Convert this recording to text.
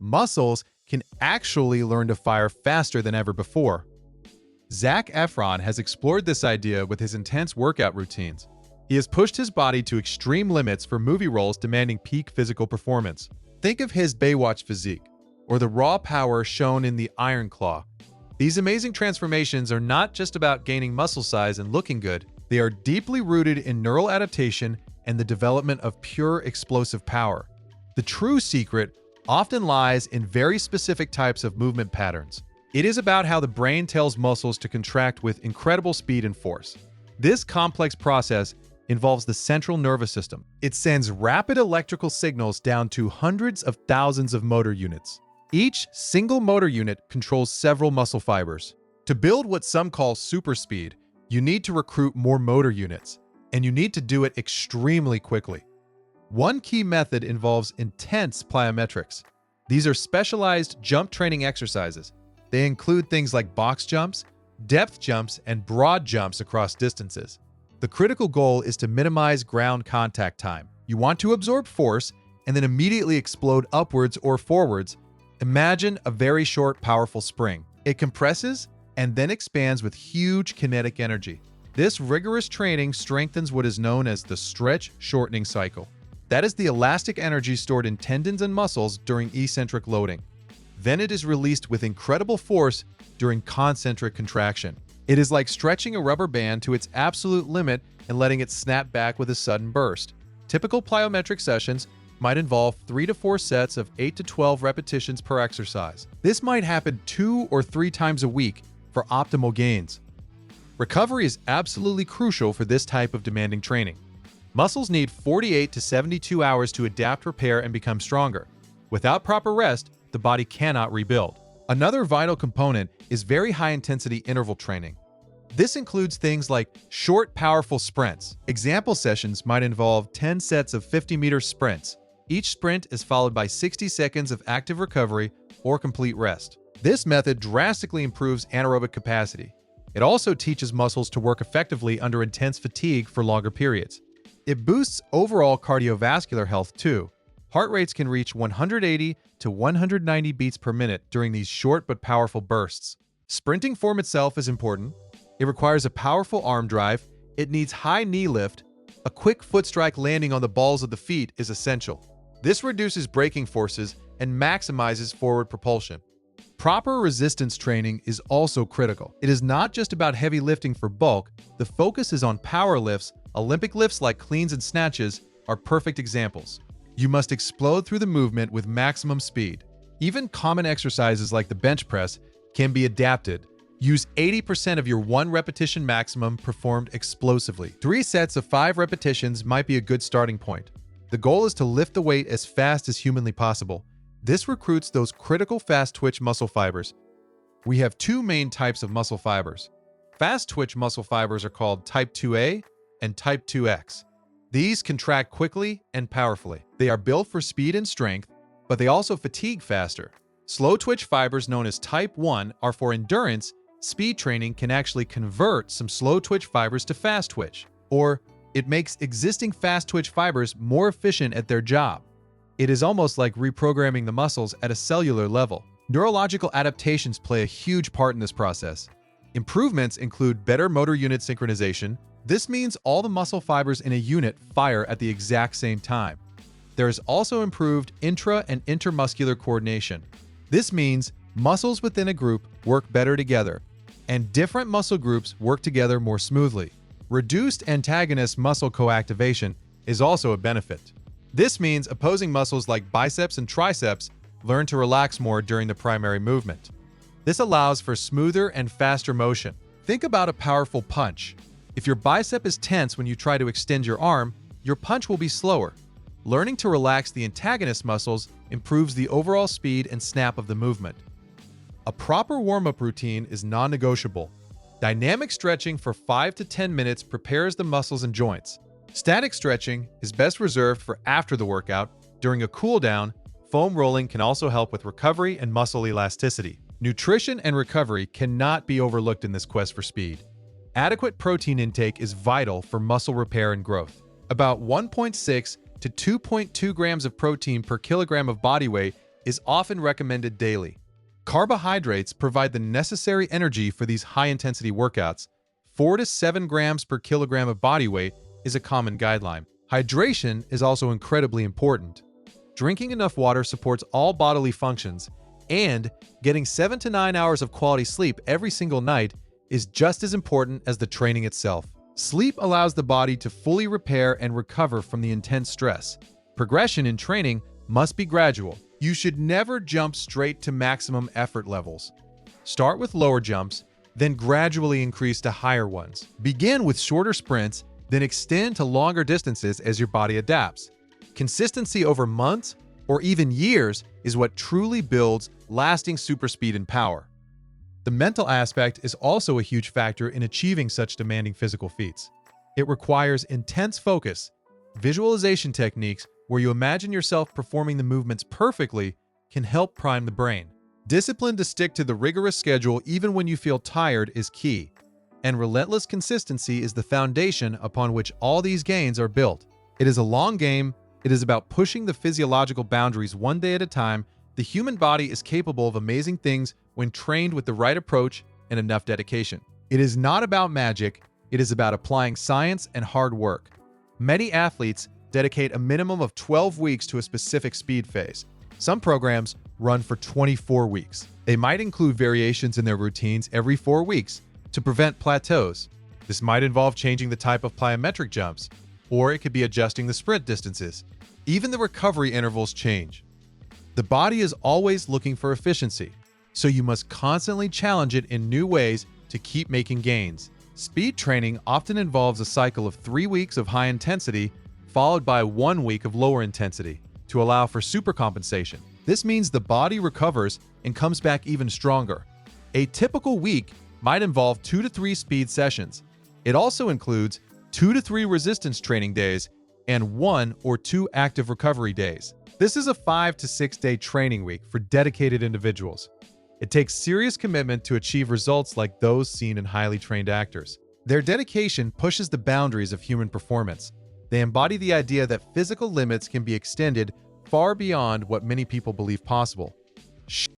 muscles can actually learn to fire faster than ever before. Zac Efron has explored this idea with his intense workout routines. He has pushed his body to extreme limits for movie roles demanding peak physical performance. Think of his Baywatch physique, or the raw power shown in the Iron Claw. These amazing transformations are not just about gaining muscle size and looking good, they are deeply rooted in neural adaptation and the development of pure explosive power. The true secret often lies in very specific types of movement patterns. It is about how the brain tells muscles to contract with incredible speed and force. This complex process involves the central nervous system. It sends rapid electrical signals down to hundreds of thousands of motor units. Each single motor unit controls several muscle fibers. To build what some call super speed, you need to recruit more motor units, and you need to do it extremely quickly. One key method involves intense plyometrics. These are specialized jump training exercises. They include things like box jumps, depth jumps, and broad jumps across distances. The critical goal is to minimize ground contact time. You want to absorb force and then immediately explode upwards or forwards. Imagine a very short, powerful spring. It compresses and then expands with huge kinetic energy. This rigorous training strengthens what is known as the stretch shortening cycle. That is the elastic energy stored in tendons and muscles during eccentric loading. Then it is released with incredible force during concentric contraction. It is like stretching a rubber band to its absolute limit and letting it snap back with a sudden burst. Typical plyometric sessions might involve 3 to 4 sets of 8 to 12 repetitions per exercise. This might happen 2 or 3 times a week for optimal gains. Recovery is absolutely crucial for this type of demanding training. Muscles need 48 to 72 hours to adapt, repair, and become stronger. Without proper rest, the body cannot rebuild. Another vital component is very high-intensity interval training. This includes things like short, powerful sprints. Example sessions might involve 10 sets of 50-meter sprints. Each sprint is followed by 60 seconds of active recovery or complete rest. This method drastically improves anaerobic capacity. It also teaches muscles to work effectively under intense fatigue for longer periods. It boosts overall cardiovascular health too. Heart rates can reach 180 to 190 beats per minute during these short but powerful bursts. Sprinting form itself is important. It requires a powerful arm drive. It needs high knee lift. A quick foot strike landing on the balls of the feet is essential. This reduces braking forces and maximizes forward propulsion. Proper resistance training is also critical. It is not just about heavy lifting for bulk. The focus is on power lifts. Olympic lifts like cleans and snatches are perfect examples. You must explode through the movement with maximum speed. Even common exercises like the bench press can be adapted. Use 80% of your 1 repetition maximum performed explosively. 3 sets of 5 repetitions might be a good starting point. The goal is to lift the weight as fast as humanly possible. This recruits those critical fast-twitch muscle fibers. We have 2 main types of muscle fibers. Fast-twitch muscle fibers are called Type 2A and Type 2X. These contract quickly and powerfully. They are built for speed and strength, but they also fatigue faster. Slow-twitch fibers known as Type 1 are for endurance. Speed training can actually convert some slow-twitch fibers to fast-twitch, or it makes existing fast-twitch fibers more efficient at their job. It is almost like reprogramming the muscles at a cellular level. Neurological adaptations play a huge part in this process. Improvements include better motor unit synchronization. This means all the muscle fibers in a unit fire at the exact same time. There is also improved intra- and intermuscular coordination. This means muscles within a group work better together, and different muscle groups work together more smoothly. Reduced antagonist muscle coactivation is also a benefit. This means opposing muscles like biceps and triceps learn to relax more during the primary movement. This allows for smoother and faster motion. Think about a powerful punch. If your bicep is tense when you try to extend your arm, your punch will be slower. Learning to relax the antagonist muscles improves the overall speed and snap of the movement. A proper warm-up routine is non-negotiable. Dynamic stretching for 5 to 10 minutes prepares the muscles and joints. Static stretching is best reserved for after the workout. During a cool-down, foam rolling can also help with recovery and muscle elasticity. Nutrition and recovery cannot be overlooked in this quest for speed. Adequate protein intake is vital for muscle repair and growth. About 1.6 to 2.2 grams of protein per kilogram of body weight is often recommended daily. Carbohydrates provide the necessary energy for these high-intensity workouts. 4 to 7 grams per kilogram of body weight is a common guideline. Hydration is also incredibly important. Drinking enough water supports all bodily functions, and getting 7 to 9 hours of quality sleep every single night is just as important as the training itself. Sleep allows the body to fully repair and recover from the intense stress. Progression in training must be gradual. You should never jump straight to maximum effort levels. Start with lower jumps, then gradually increase to higher ones. Begin with shorter sprints, then extend to longer distances as your body adapts. Consistency over months or even years is what truly builds lasting super speed and power. The mental aspect is also a huge factor in achieving such demanding physical feats. It requires intense focus. Visualization techniques where you imagine yourself performing the movements perfectly can help prime the brain. Discipline to stick to the rigorous schedule even when you feel tired is key, and relentless consistency is the foundation upon which all these gains are built. It is a long game. It is about pushing the physiological boundaries one day at a time. The human body is capable of amazing things when trained with the right approach and enough dedication. It is not about magic. It is about applying science and hard work. Many athletes dedicate a minimum of 12 weeks to a specific speed phase. Some programs run for 24 weeks. They might include variations in their routines every 4 weeks to prevent plateaus. This might involve changing the type of plyometric jumps, or it could be adjusting the sprint distances. Even the recovery intervals change. The body is always looking for efficiency, so you must constantly challenge it in new ways to keep making gains. Speed training often involves a cycle of 3 weeks of high intensity followed by 1 week of lower intensity to allow for supercompensation. This means the body recovers and comes back even stronger. A typical week might involve 2 to 3 speed sessions. It also includes 2 to 3 resistance training days and 1 or 2 active recovery days. This is a 5 to 6 day training week for dedicated individuals. It takes serious commitment to achieve results like those seen in highly trained actors. Their dedication pushes the boundaries of human performance. They embody the idea that physical limits can be extended far beyond what many people believe possible.